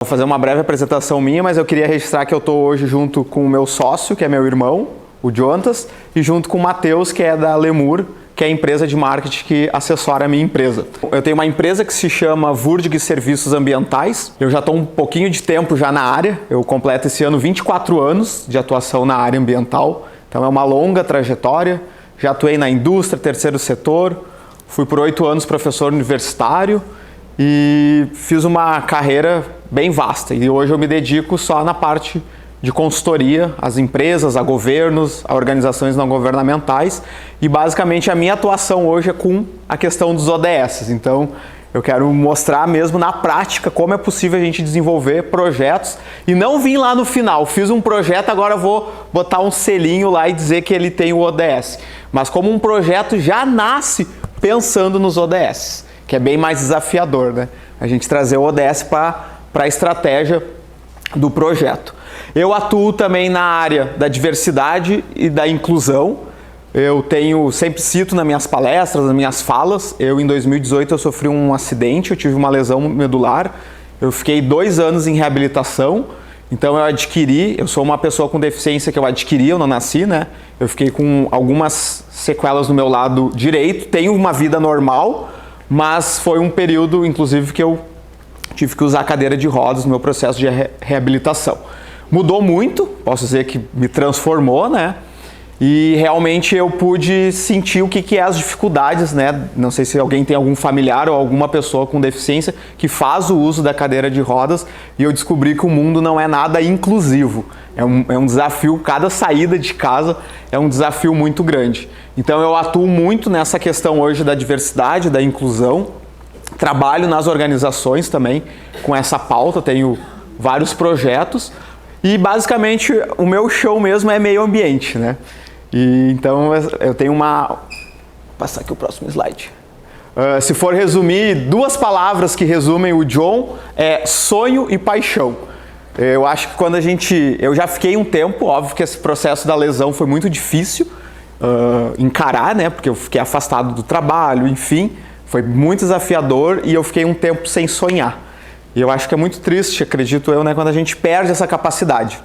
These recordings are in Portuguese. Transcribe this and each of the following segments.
Vou fazer uma breve apresentação minha, mas eu queria registrar que eu estou hoje junto com o meu sócio, que é meu irmão, o Jontas, e junto com o Matheus, que é da Lemur, que é a empresa de marketing que assessora a minha empresa. Eu tenho uma empresa que se chama Wurdig Serviços Ambientais. Eu já estou um pouquinho de tempo já na área. Eu completo esse ano 24 anos de atuação na área ambiental. Então é uma longa trajetória. Já atuei na indústria, terceiro setor. Fui por 8 anos professor universitário e fiz uma carreira bem vasta. E hoje eu me dedico só na parte de consultoria às empresas, a governos, a organizações não governamentais, e basicamente a minha atuação hoje é com a questão dos ODS. Então eu quero mostrar mesmo na prática como é possível a gente desenvolver projetos e não vim lá no final, fiz um projeto, agora vou botar um selinho lá e dizer que ele tem o ODS, mas como um projeto já nasce pensando nos ODS, que é bem mais desafiador, né? A gente trazer o ODS para a estratégia do projeto. Eu atuo também na área da diversidade e da inclusão. Eu sempre cito nas minhas palestras, nas minhas falas. Em 2018 eu sofri um acidente, eu tive uma lesão medular. Eu fiquei 2 anos em reabilitação. Então eu sou uma pessoa com deficiência que eu adquiri, eu não nasci, né? Eu fiquei com algumas sequelas no meu lado direito, tenho uma vida normal, mas foi um período, inclusive, que eu tive que usar cadeira de rodas no meu processo de reabilitação. Mudou muito, posso dizer que me transformou, né? E realmente eu pude sentir o que é as dificuldades, né? Não sei se alguém tem algum familiar ou alguma pessoa com deficiência que faz o uso da cadeira de rodas, e eu descobri que o mundo não é nada inclusivo. É um desafio, cada saída de casa é um desafio muito grande. Então eu atuo muito nessa questão hoje da diversidade, da inclusão. Trabalho nas organizações também com essa pauta, tenho vários projetos. E basicamente o meu show mesmo é meio ambiente, né? E então eu tenho vou passar aqui o próximo slide. Se for resumir, 2 palavras que resumem o John é sonho e paixão. Eu acho que eu já fiquei um tempo, óbvio que esse processo da lesão foi muito difícil encarar, né? Porque eu fiquei afastado do trabalho, enfim, foi muito desafiador e eu fiquei um tempo sem sonhar. E eu acho que é muito triste, acredito eu, né, quando a gente perde essa capacidade.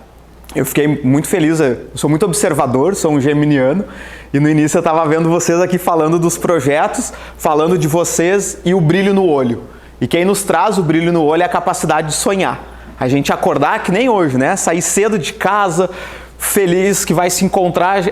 Eu fiquei muito feliz, eu sou muito observador, sou um geminiano, e no início eu estava vendo vocês aqui falando dos projetos, falando de vocês e o brilho no olho. E quem nos traz o brilho no olho é a capacidade de sonhar. A gente acordar que nem hoje, né? Sair cedo de casa, feliz que vai se encontrar,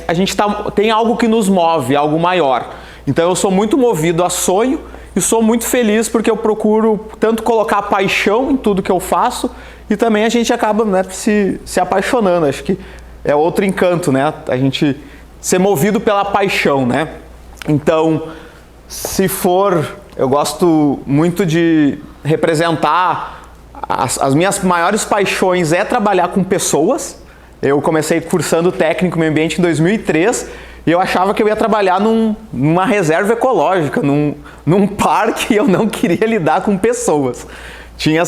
a gente tem algo que nos move, algo maior. Então eu sou muito movido a sonho, e sou muito feliz porque eu procuro tanto colocar paixão em tudo que eu faço e também a gente acaba, né, se apaixonando. Acho que é outro encanto, né? A gente ser movido pela paixão, né? Então, eu gosto muito de representar as minhas maiores paixões é trabalhar com pessoas. Eu comecei cursando técnico meio ambiente em 2003. E eu achava que eu ia trabalhar numa reserva ecológica, num parque, e eu não queria lidar com pessoas. Tinha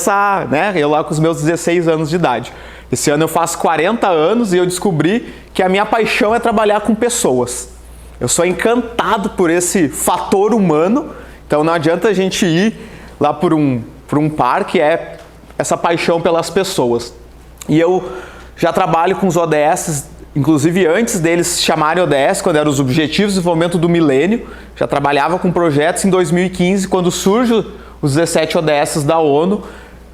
eu lá com os meus 16 anos de idade. Esse ano eu faço 40 anos e eu descobri que a minha paixão é trabalhar com pessoas. Eu sou encantado por esse fator humano, então não adianta a gente ir lá por um parque, é essa paixão pelas pessoas. E eu já trabalho com os ODS, inclusive antes deles chamarem ODS, quando eram os Objetivos de Desenvolvimento do Milênio, já trabalhava com projetos. Em 2015, quando surgem os 17 ODS da ONU,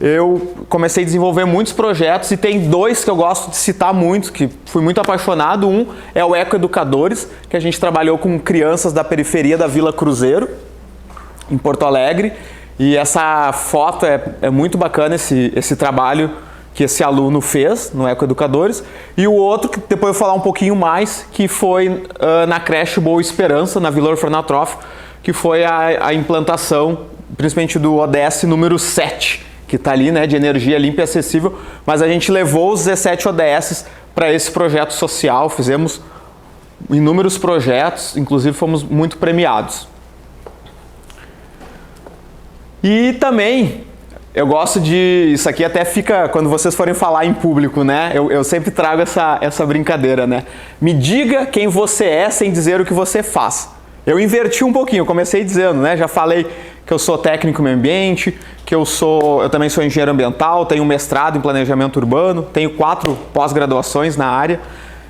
eu comecei a desenvolver muitos projetos e tem 2 que eu gosto de citar muito, que fui muito apaixonado. Um é o Ecoeducadores, que a gente trabalhou com crianças da periferia da Vila Cruzeiro, em Porto Alegre, e essa foto é muito bacana, esse trabalho que esse aluno fez no Ecoeducadores, e o outro, que depois eu vou falar um pouquinho mais, que foi na creche Boa Esperança, na Vila Orfanatrofio, que foi a implantação, principalmente do ODS número 7, que está ali, né, de energia limpa e acessível, mas a gente levou os 17 ODS para esse projeto social, fizemos inúmeros projetos, inclusive fomos muito premiados. E também eu gosto isso aqui até fica, quando vocês forem falar em público, né? Eu sempre trago essa brincadeira, né? Me diga quem você é sem dizer o que você faz. Eu inverti um pouquinho, eu comecei dizendo, né? Já falei que que eu sou técnico em meio ambiente, que eu também sou engenheiro ambiental, tenho um mestrado em planejamento urbano, tenho 4 pós-graduações na área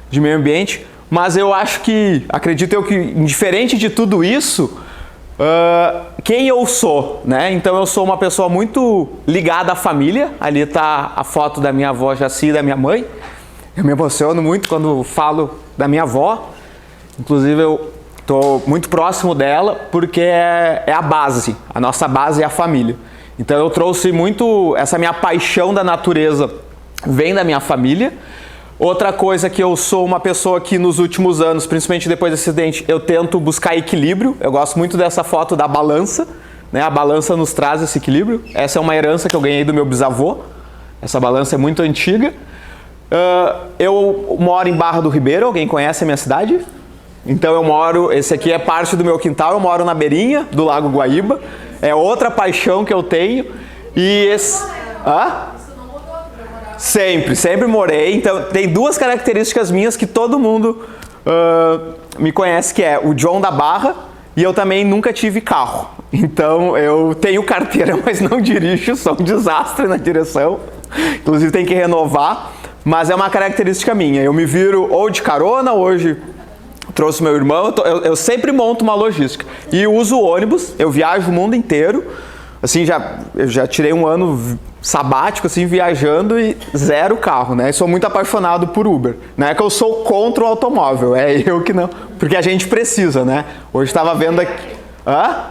de meio ambiente, mas eu acredito eu que, indiferente de tudo isso, quem eu sou, né? Então eu sou uma pessoa muito ligada à família. Ali está a foto da minha avó Jaci e da minha mãe. Eu me emociono muito quando falo da minha avó. Inclusive eu estou muito próximo dela porque é a base. A nossa base é a família. Então eu trouxe muito essa minha paixão da natureza, vem da minha família. Outra coisa que eu sou uma pessoa que nos últimos anos, principalmente depois do acidente, eu tento buscar equilíbrio. Eu gosto muito dessa foto da balança, né? A balança nos traz esse equilíbrio. Essa é uma herança que eu ganhei do meu bisavô. Essa balança é muito antiga. Eu moro em Barra do Ribeiro. Alguém conhece a minha cidade? Então esse aqui é parte do meu quintal. Eu moro na beirinha do Lago Guaíba. É outra paixão que eu tenho. E esse... Sempre morei. Então, tem 2 características minhas que todo mundo me conhece, que é o John da Barra e eu também nunca tive carro. Então, eu tenho carteira, mas não dirijo, sou um desastre na direção. Inclusive, tem que renovar, mas é uma característica minha. Eu me viro ou de carona, hoje trouxe meu irmão, eu sempre monto uma logística. E uso ônibus, eu viajo o mundo inteiro. Assim, eu já tirei um ano sabático, assim, viajando e 0 carro, né? E sou muito apaixonado por Uber. Não é que eu sou contra o automóvel, é eu que não. Porque a gente precisa, né? Hoje estava vendo aqui...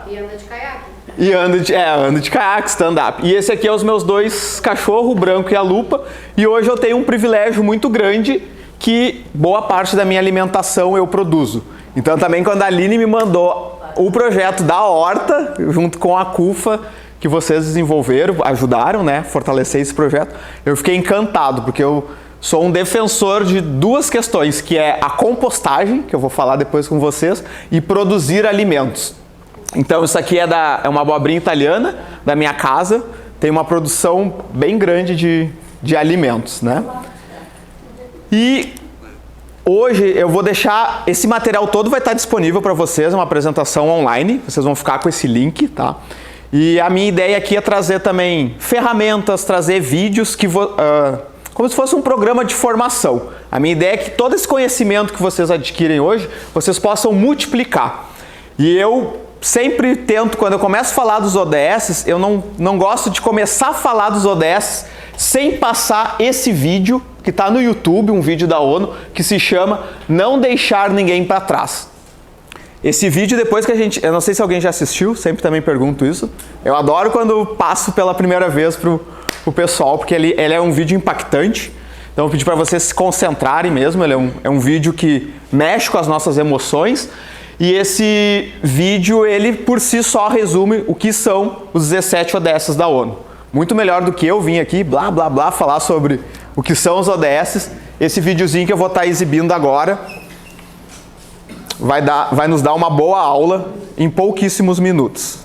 E anda de caiaque. E ando de caiaque, stand-up. E esse aqui é os meus 2 cachorros, o branco e a lupa. E hoje eu tenho um privilégio muito grande que boa parte da minha alimentação eu produzo. Então também quando a Aline me mandou o projeto da horta, junto com a CUFA, que vocês desenvolveram, ajudaram, né, fortalecer esse projeto, eu fiquei encantado, porque eu sou um defensor de 2 questões, que é a compostagem, que eu vou falar depois com vocês, e produzir alimentos. Então isso aqui é uma abobrinha italiana da minha casa, tem uma produção bem grande de alimentos, né? E hoje eu vou deixar, esse material todo vai estar disponível para vocês, é uma apresentação online, vocês vão ficar com esse link, tá? E a minha ideia aqui é trazer também ferramentas, trazer vídeos como se fosse um programa de formação. A minha ideia é que todo esse conhecimento que vocês adquirem hoje, vocês possam multiplicar. E eu sempre tento, quando eu começo a falar dos ODS, eu não gosto de começar a falar dos ODS sem passar esse vídeo que está no YouTube, um vídeo da ONU, que se chama Não Deixar Ninguém para Trás. Esse vídeo, depois que eu não sei se alguém já assistiu, sempre também pergunto isso. Eu adoro quando passo pela primeira vez pro pessoal, porque ele é um vídeo impactante. Então eu pedi para vocês se concentrarem mesmo, ele é um vídeo que mexe com as nossas emoções. E esse vídeo, ele por si só resume o que são os 17 ODS da ONU. Muito melhor do que eu vim aqui, blá, blá, blá, falar sobre o que são os ODS. Esse videozinho que eu vou estar exibindo agora vai nos dar uma boa aula em pouquíssimos minutos.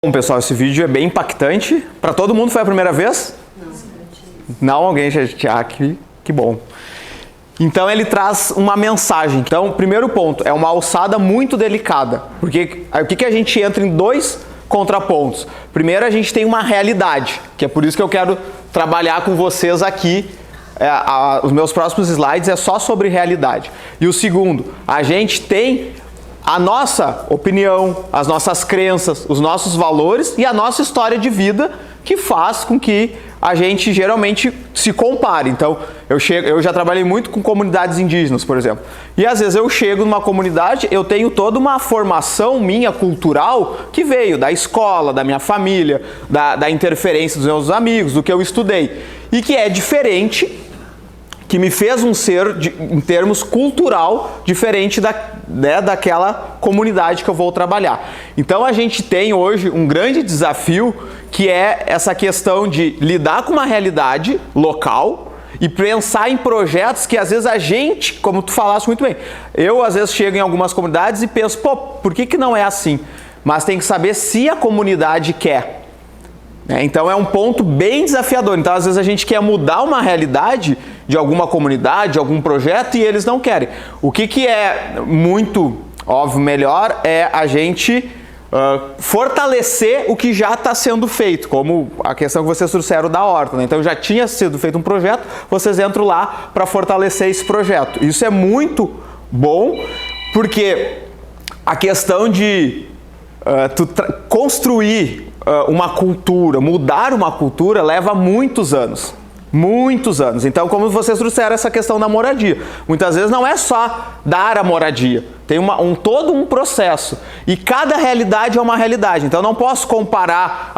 Bom, pessoal, esse vídeo é bem impactante. Para todo mundo foi a primeira vez? Não, alguém já que bom. Então ele traz uma mensagem. Então, primeiro ponto, é uma alçada muito delicada. Porque o que a gente entra em 2 contrapontos? Primeiro, a gente tem uma realidade, que é por isso que eu quero trabalhar com vocês aqui. Os meus próximos slides é só sobre realidade. E o segundo, a gente tem a nossa opinião, as nossas crenças, os nossos valores e a nossa história de vida, que faz com que a gente geralmente se compare. Então, eu já trabalhei muito com comunidades indígenas, por exemplo. E às vezes eu chego numa comunidade, eu tenho toda uma formação minha cultural que veio da escola, da minha família, da interferência dos meus amigos, do que eu estudei. E que é diferente, que me fez um ser, em termos cultural, diferente daquela comunidade que eu vou trabalhar. Então a gente tem hoje um grande desafio, que é essa questão de lidar com uma realidade local e pensar em projetos que às vezes a gente, como tu falaste muito bem, eu às vezes chego em algumas comunidades e penso, por que não é assim? Mas tem que saber se a comunidade quer. Então é um ponto bem desafiador. Então às vezes a gente quer mudar uma realidade de alguma comunidade, de algum projeto, e eles não querem. O que é muito Óbvio, melhor é a gente fortalecer o que já está sendo feito, como a questão que vocês trouxeram da horta, né? Então já tinha sido feito um projeto, vocês entram lá para fortalecer esse projeto. Isso é muito bom, porque a questão de construir uma cultura, mudar uma cultura, leva muitos anos. Muitos anos. Então, como vocês trouxeram essa questão da moradia, muitas vezes não é só dar a moradia, tem todo um processo, e cada realidade é uma realidade. Então, não posso comparar,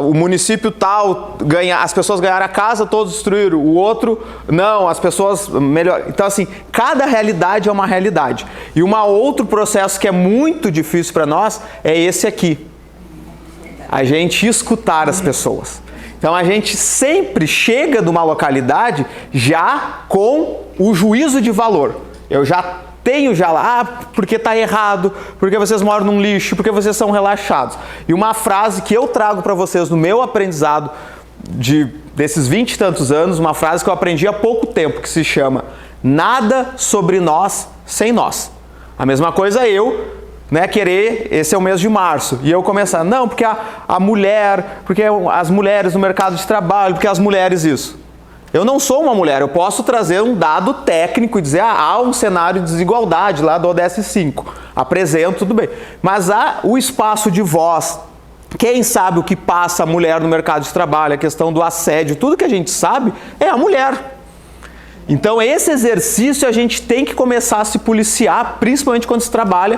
o município tal, as pessoas ganharam a casa, todos destruíram, o outro, não, as pessoas melhor. Então, assim, cada realidade é uma realidade. E outro processo que é muito difícil para nós é esse aqui, a gente escutar as pessoas. Então a gente sempre chega de uma localidade já com o juízo de valor. Eu já tenho lá, porque está errado, porque vocês moram num lixo, porque vocês são relaxados. E uma frase que eu trago para vocês no meu aprendizado desses 20 e tantos anos, uma frase que eu aprendi há pouco tempo, que se chama: nada sobre nós sem nós. A mesma coisa esse é o mês de março, e eu começar, não, porque a mulher, porque as mulheres no mercado de trabalho, porque as mulheres isso. Eu não sou uma mulher, eu posso trazer um dado técnico e dizer, há um cenário de desigualdade lá do ODS 5, apresento, tudo bem. Mas há o espaço de voz, quem sabe o que passa a mulher no mercado de trabalho, a questão do assédio, tudo que a gente sabe é a mulher. Então esse exercício a gente tem que começar a se policiar, principalmente quando se trabalha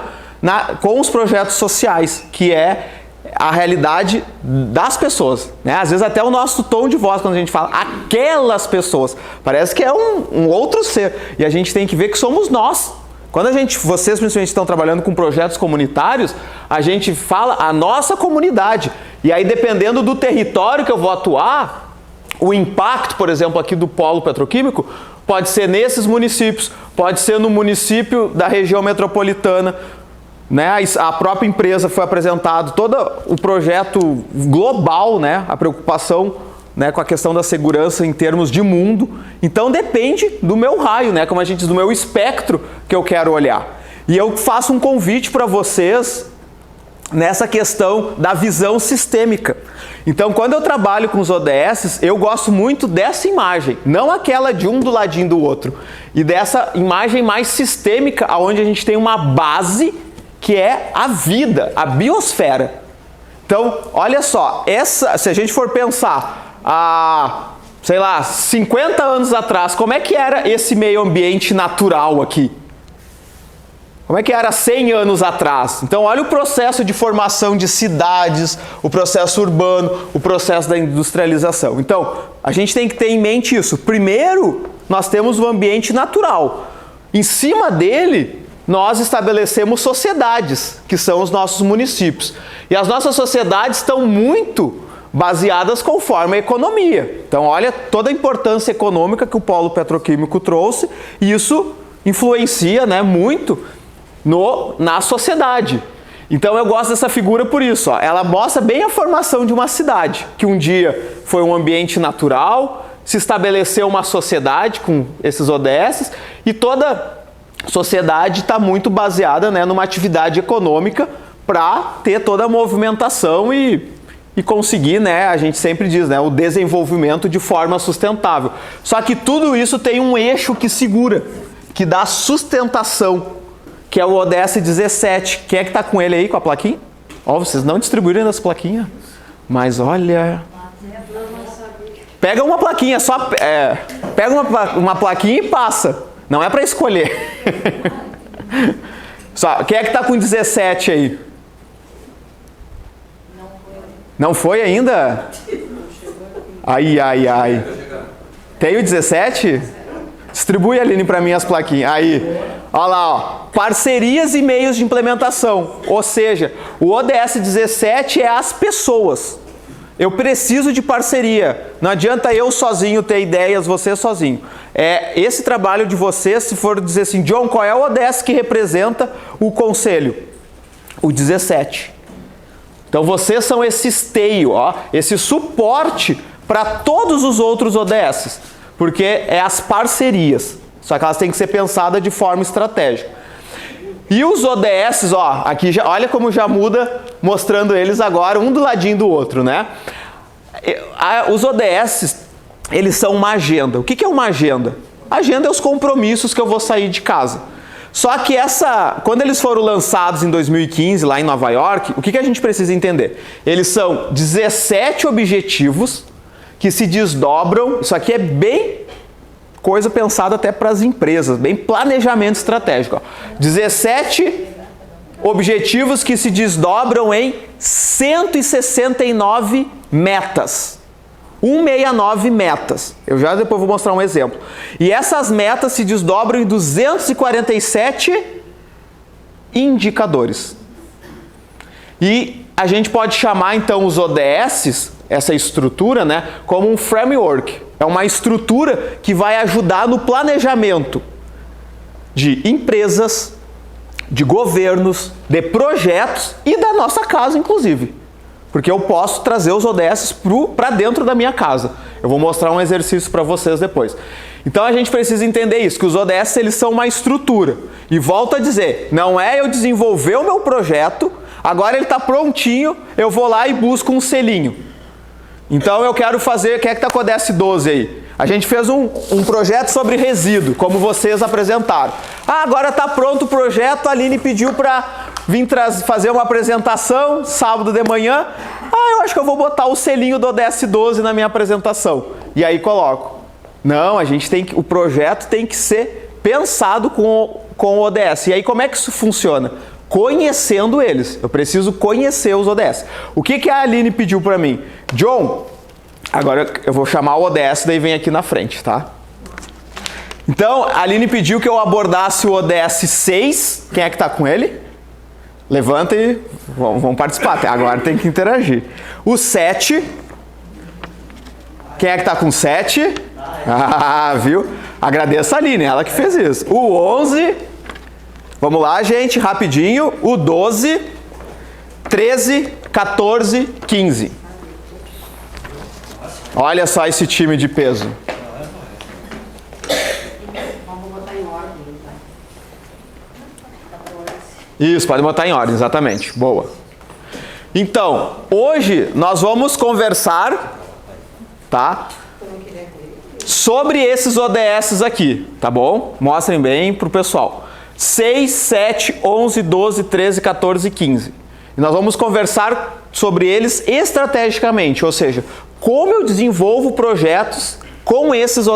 com os projetos sociais, que é a realidade das pessoas, né? Às vezes até o nosso tom de voz, quando a gente fala aquelas pessoas, parece que é um outro ser, e a gente tem que ver que somos nós. Quando vocês principalmente estão trabalhando com projetos comunitários, a gente fala a nossa comunidade, e aí dependendo do território que eu vou atuar, o impacto, por exemplo, aqui do polo petroquímico, pode ser nesses municípios, pode ser no município da região metropolitana, né? A própria empresa foi apresentado todo o projeto global, né? A preocupação, né, com a questão da segurança em termos de mundo. Então depende do meu raio, né? Como a gente diz, do meu espectro que eu quero olhar. E eu faço um convite para vocês nessa questão da visão sistêmica. Então, quando eu trabalho com os ODS, eu gosto muito dessa imagem, não aquela de um do ladinho do outro, e dessa imagem mais sistêmica, onde a gente tem uma base que é a vida, a biosfera. Então, olha só, se a gente for pensar, sei lá, 50 anos atrás, como é que era esse meio ambiente natural aqui? Como é que era 100 anos atrás? Então, olha o processo de formação de cidades, o processo urbano, o processo da industrialização. Então, a gente tem que ter em mente isso. Primeiro, nós temos o ambiente natural. Em cima dele, nós estabelecemos sociedades, que são os nossos municípios. E as nossas sociedades estão muito baseadas conforme a economia. Então, olha toda a importância econômica que o polo petroquímico trouxe, e isso influencia, né, muito na sociedade. Então, eu gosto dessa figura por isso. Ela mostra bem a formação de uma cidade, que um dia foi um ambiente natural, se estabeleceu uma sociedade com esses ODS, e toda sociedade está muito baseada, né, numa atividade econômica para ter toda a movimentação e conseguir, né, a gente sempre diz, né, o desenvolvimento de forma sustentável. Só que tudo isso tem um eixo que segura, que dá sustentação, que é o ODS 17. Quem é que está com ele aí, com a plaquinha? Ó, vocês não distribuíram essa plaquinha, mas olha... Pega uma plaquinha, pega uma plaquinha e passa. Não é para escolher. Quem é que está com 17 aí? Não foi ainda? Ai. Tem o 17? Distribui, Aline, para mim as plaquinhas. Aí, olha lá, ó. Parcerias e meios de implementação. Ou seja, o ODS 17 é as pessoas. Eu preciso de parceria. Não adianta eu sozinho ter ideias, você sozinho. É esse trabalho de vocês, se for dizer assim, John, qual é o ODS que representa o conselho? O 17. Então vocês são esse esteio, esse suporte para todos os outros ODSs. Porque é as parcerias. Só que elas têm que ser pensadas de forma estratégica. E os ODS, ó, aqui já, olha como já muda, mostrando eles agora, um do ladinho do outro, né? Os ODS, eles são uma agenda. O que é uma agenda? Agenda é os compromissos que eu vou sair de casa. Só que quando eles foram lançados em 2015, lá em Nova York, o que a gente precisa entender? Eles são 17 objetivos que se desdobram, isso aqui é bem coisa pensada até para as empresas, bem planejamento estratégico. Ó. 17 objetivos que se desdobram em 169 metas. 169 metas. Eu já depois vou mostrar um exemplo. E essas metas se desdobram em 247 indicadores. E a gente pode chamar então os ODS, essa estrutura, né, como um framework. É uma estrutura que vai ajudar no planejamento de empresas, de governos, de projetos e da nossa casa, inclusive. Porque eu posso trazer os ODS para dentro da minha casa. Eu vou mostrar um exercício para vocês depois. Então a gente precisa entender isso, que os ODS eles são uma estrutura. E volto a dizer, não é eu desenvolver o meu projeto, agora ele está prontinho, eu vou lá e busco um selinho. Então eu quero fazer, quem é que está com o ODS 12 aí? A gente fez um projeto sobre resíduo, como vocês apresentaram. Ah, agora está pronto o projeto, a Aline pediu para vir fazer uma apresentação sábado de manhã. Ah, eu acho que eu vou botar o selinho do ODS 12 na minha apresentação. E aí coloco. Não, o projeto tem que ser pensado com o ODS. E aí como é que isso funciona? Conhecendo eles. Eu preciso conhecer os ODS. O que a Aline pediu para mim? John, agora eu vou chamar o ODS, daí vem aqui na frente, tá? Então, a Aline pediu que eu abordasse o ODS 6. Quem é que está com ele? Levanta e vamos participar. Agora tem que interagir. O 7. Quem é que está com 7? Ah, viu? Agradeço a Aline, ela que fez isso. O 11. Vamos lá, gente, rapidinho. O 12. 13, 14, 15. Olha só esse time de peso. Vamos botar em ordem, tá? Isso, pode botar em ordem, exatamente. Boa. Então, hoje nós vamos conversar, tá? Sobre esses ODS aqui, tá bom? Mostrem bem pro pessoal. 6, 7, 11, 12, 13, 14 e 15. E nós vamos conversar sobre eles estrategicamente, ou seja, como eu desenvolvo projetos com esses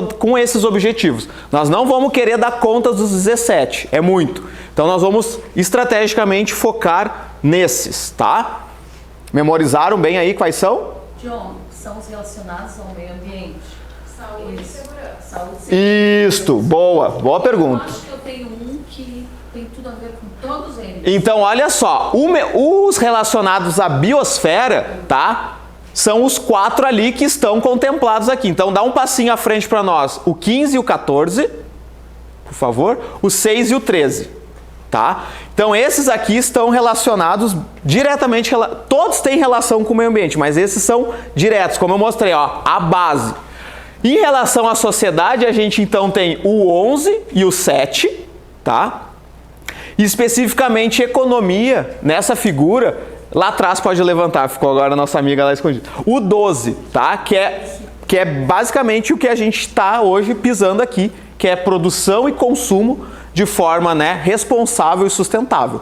objetivos. Nós não vamos querer dar conta dos 17, é muito. Então nós vamos estrategicamente focar nesses, tá? Memorizaram bem aí quais são? John, são os relacionados ao meio ambiente. Saúde e segurança. Saúde e segurança. Isto, boa pergunta. Eu acho que eu tenho um que tem tudo a ver com todos eles. Então, olha só, os relacionados à biosfera, tá? São os 4 ali que estão contemplados aqui. Então, dá um passinho à frente para nós. O 15 e o 14, por favor. O 6 e o 13, tá? Então, esses aqui estão relacionados diretamente, todos têm relação com o meio ambiente, mas esses são diretos, como eu mostrei, ó, a base. Em relação à sociedade, a gente então tem o 11 e o 7, tá? E especificamente economia, nessa figura, lá atrás pode levantar, ficou agora a nossa amiga lá escondida. O 12, tá? Que é basicamente o que a gente está hoje pisando aqui, que é produção e consumo de forma, né, responsável e sustentável,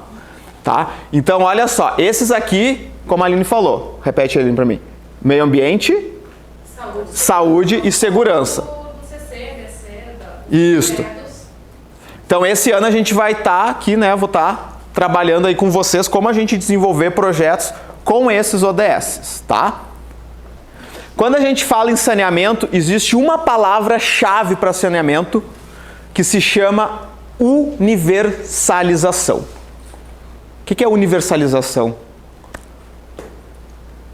tá? Então, olha só, esses aqui, como a Aline falou, repete, Aline, para mim. Meio ambiente, saúde e segurança. Isso. Então, esse ano a gente vai estar aqui, né, vou estar trabalhando aí com vocês como a gente desenvolver projetos com esses ODS, tá? Quando a gente fala em saneamento, existe uma palavra-chave para saneamento que se chama universalização. O que é universalização?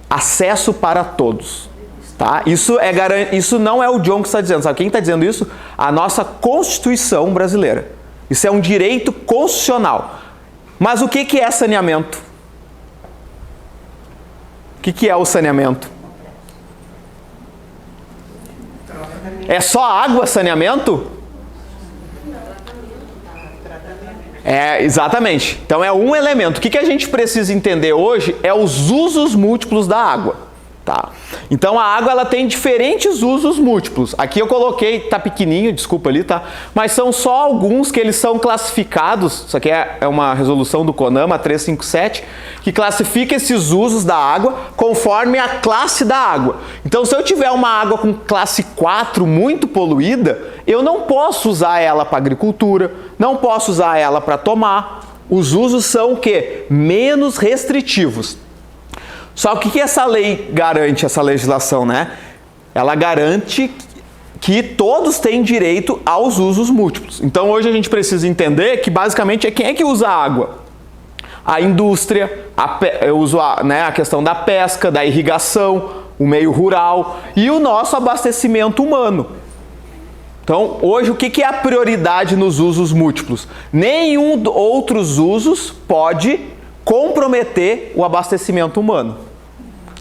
Acesso para todos. Tá? Isso não é o John que está dizendo. Sabe quem está dizendo isso? A nossa Constituição brasileira. Isso é um direito constitucional. Mas o que é saneamento? O que é o saneamento? É só água saneamento? Exatamente. Então é um elemento. O que a gente precisa entender hoje é os usos múltiplos da água. Tá? Então a água ela tem diferentes usos múltiplos. Aqui eu coloquei, tá pequenininho, desculpa ali, tá? Mas são só alguns que eles são classificados. Isso aqui é uma resolução do CONAMA 357 que classifica esses usos da água conforme a classe da água. Então se eu tiver uma água com classe 4 muito poluída, eu não posso usar ela para agricultura, não posso usar ela para tomar. Os usos são o quê? Menos restritivos. Só que o que essa lei garante, essa legislação, né? Ela garante que todos têm direito aos usos múltiplos. Então hoje a gente precisa entender que basicamente é quem é que usa a água? A indústria, eu uso a questão da pesca, da irrigação, o meio rural e o nosso abastecimento humano. Então hoje o que é a prioridade nos usos múltiplos? Nenhum outros usos pode comprometer o abastecimento humano.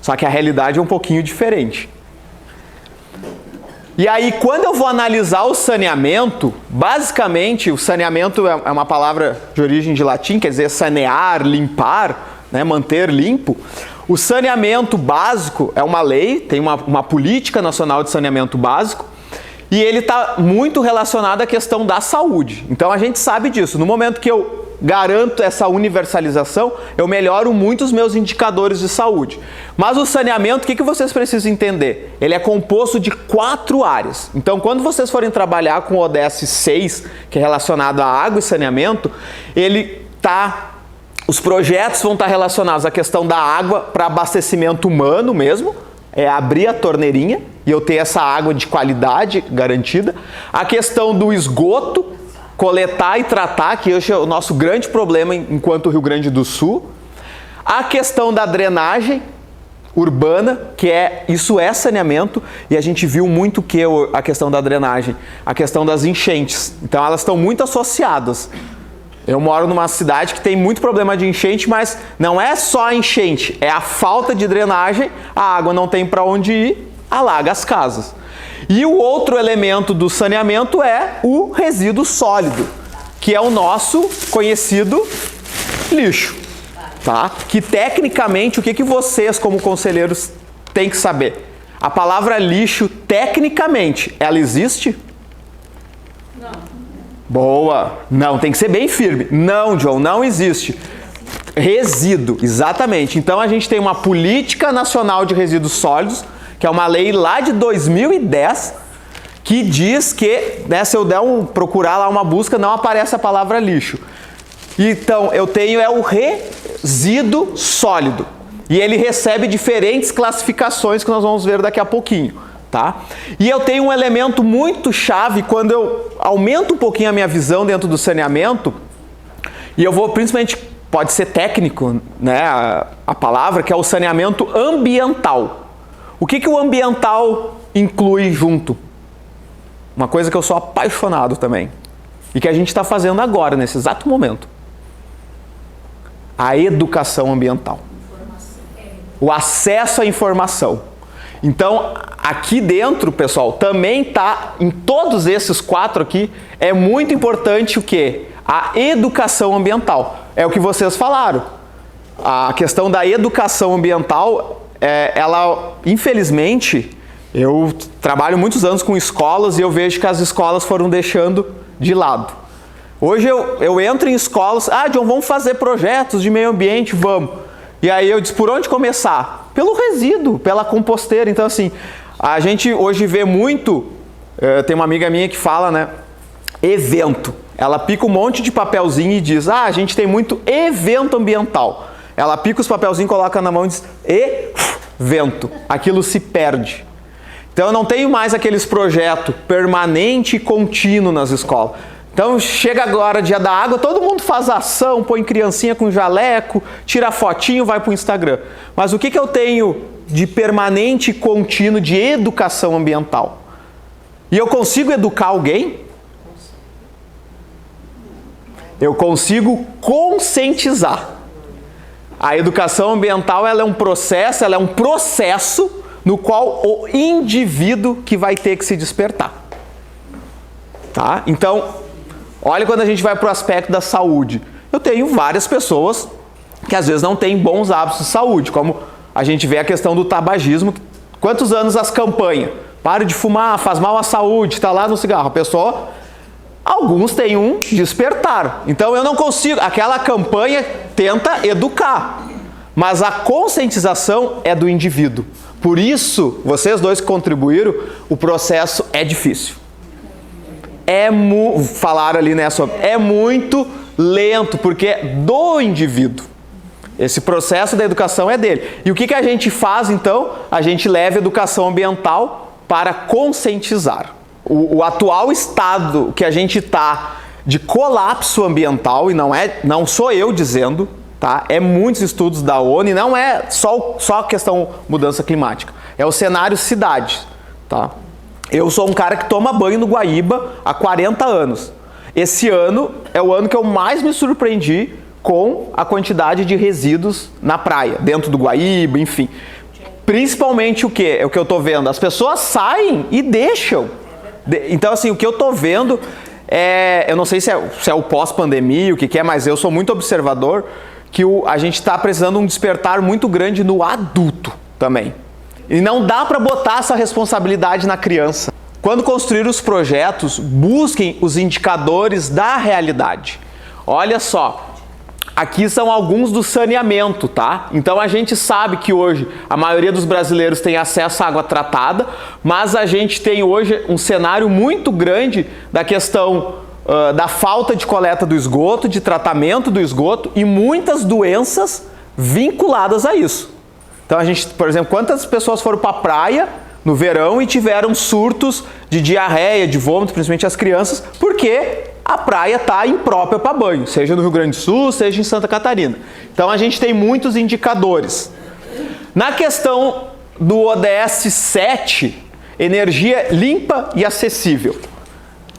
Só que a realidade é um pouquinho diferente. E aí, quando eu vou analisar o saneamento, basicamente, o saneamento é uma palavra de origem de latim, quer dizer sanear, limpar, né, manter limpo. O saneamento básico é uma lei, tem uma política nacional de saneamento básico, e ele está muito relacionado à questão da saúde. Então a gente sabe disso. No momento que eu garanto essa universalização, eu melhoro muito os meus indicadores de saúde. Mas o saneamento, o que vocês precisam entender? Ele é composto de 4 áreas. Então, quando vocês forem trabalhar com o ODS 6, que é relacionado à água e saneamento, os projetos vão estar relacionados à questão da água para abastecimento humano mesmo, é abrir a torneirinha e eu ter essa água de qualidade garantida. A questão do esgoto, coletar e tratar, que hoje é o nosso grande problema enquanto Rio Grande do Sul. A questão da drenagem urbana, isso é saneamento, e a gente viu muito a questão da drenagem, a questão das enchentes. Então elas estão muito associadas. Eu moro numa cidade que tem muito problema de enchente, mas não é só a enchente, é a falta de drenagem, a água não tem para onde ir, alaga as casas. E o outro elemento do saneamento é o resíduo sólido, que é o nosso conhecido lixo, tá? Que tecnicamente, o que vocês como conselheiros têm que saber? A palavra lixo, tecnicamente, ela existe? Não. Boa! Não, tem que ser bem firme. Não, John, não existe. Resíduo, exatamente. Então a gente tem uma política nacional de resíduos sólidos, que é uma lei lá de 2010, que diz que, né, se eu procurar lá uma busca, não aparece a palavra lixo. Então, eu tenho o resíduo sólido. E ele recebe diferentes classificações que nós vamos ver daqui a pouquinho, tá? E eu tenho um elemento muito chave quando eu aumento um pouquinho a minha visão dentro do saneamento, e eu vou principalmente, pode ser técnico, né, a palavra, que é o saneamento ambiental. O que o ambiental inclui junto? Uma coisa que eu sou apaixonado também. E que a gente está fazendo agora, nesse exato momento. A educação ambiental. O acesso à informação. Então, aqui dentro, pessoal, também está, em todos esses 4 aqui, é muito importante o quê? A educação ambiental. É o que vocês falaram. A questão da educação ambiental, ela, infelizmente, eu trabalho muitos anos com escolas e eu vejo que as escolas foram deixando de lado. Hoje eu entro em escolas, John, vamos fazer projetos de meio ambiente, vamos. E aí eu disse, por onde começar? Pelo resíduo, pela composteira. Então assim, a gente hoje vê muito, tem uma amiga minha que fala, né, evento. Ela pica um monte de papelzinho e diz, a gente tem muito evento ambiental. Ela pica os papelzinhos, coloca na mão e diz, evento. Aquilo se perde. Então eu não tenho mais aqueles projetos permanente e contínuo nas escolas. Então chega agora dia da água, todo mundo faz ação, põe criancinha com jaleco, tira fotinho, vai para o Instagram. Mas o que eu tenho de permanente e contínuo de educação ambiental? E eu consigo educar alguém? Eu consigo conscientizar. A educação ambiental ela é um processo no qual o indivíduo que vai ter que se despertar. Tá? Então, Olha quando a gente vai para o aspecto da saúde. Eu tenho várias pessoas que às vezes não têm bons hábitos de saúde, como a gente vê a questão do tabagismo. Quantos anos as campanhas? Pare de fumar, faz mal à saúde, está lá no cigarro. A pessoa, alguns têm um despertar. Então eu não consigo, aquela campanha tenta educar, mas a conscientização é do indivíduo. Por isso, vocês dois que contribuíram, o processo é difícil. Falaram ali, né, sobre, é muito lento, porque é do indivíduo. Esse processo da educação é dele. E o que a gente faz, então? A gente leva a educação ambiental para conscientizar. O atual estado que a gente está de colapso ambiental, e não sou eu dizendo, tá? É muitos estudos da ONU, e não é só a questão mudança climática. É o cenário cidade, tá? Eu sou um cara que toma banho no Guaíba há 40 anos. Esse ano é o ano que eu mais me surpreendi com a quantidade de resíduos na praia, dentro do Guaíba, enfim. Principalmente o que? É o que eu tô vendo. As pessoas saem e deixam. Então, assim, o que eu tô vendo eu não sei se é o pós-pandemia, o que é, mas eu sou muito observador que a gente está precisando de um despertar muito grande no adulto também. E não dá para botar essa responsabilidade na criança. Quando construir os projetos, busquem os indicadores da realidade. Olha só. Aqui são alguns do saneamento, tá? Então a gente sabe que hoje a maioria dos brasileiros tem acesso à água tratada, mas a gente tem hoje um cenário muito grande da questão da falta de coleta do esgoto, de tratamento do esgoto e muitas doenças vinculadas a isso. Então a gente, por exemplo, quantas pessoas foram para a praia no verão e tiveram surtos de diarreia, de vômito, principalmente as crianças, porque a praia está imprópria para banho, seja no Rio Grande do Sul, seja em Santa Catarina. Então a gente tem muitos indicadores. Na questão do ODS 7, energia limpa e acessível.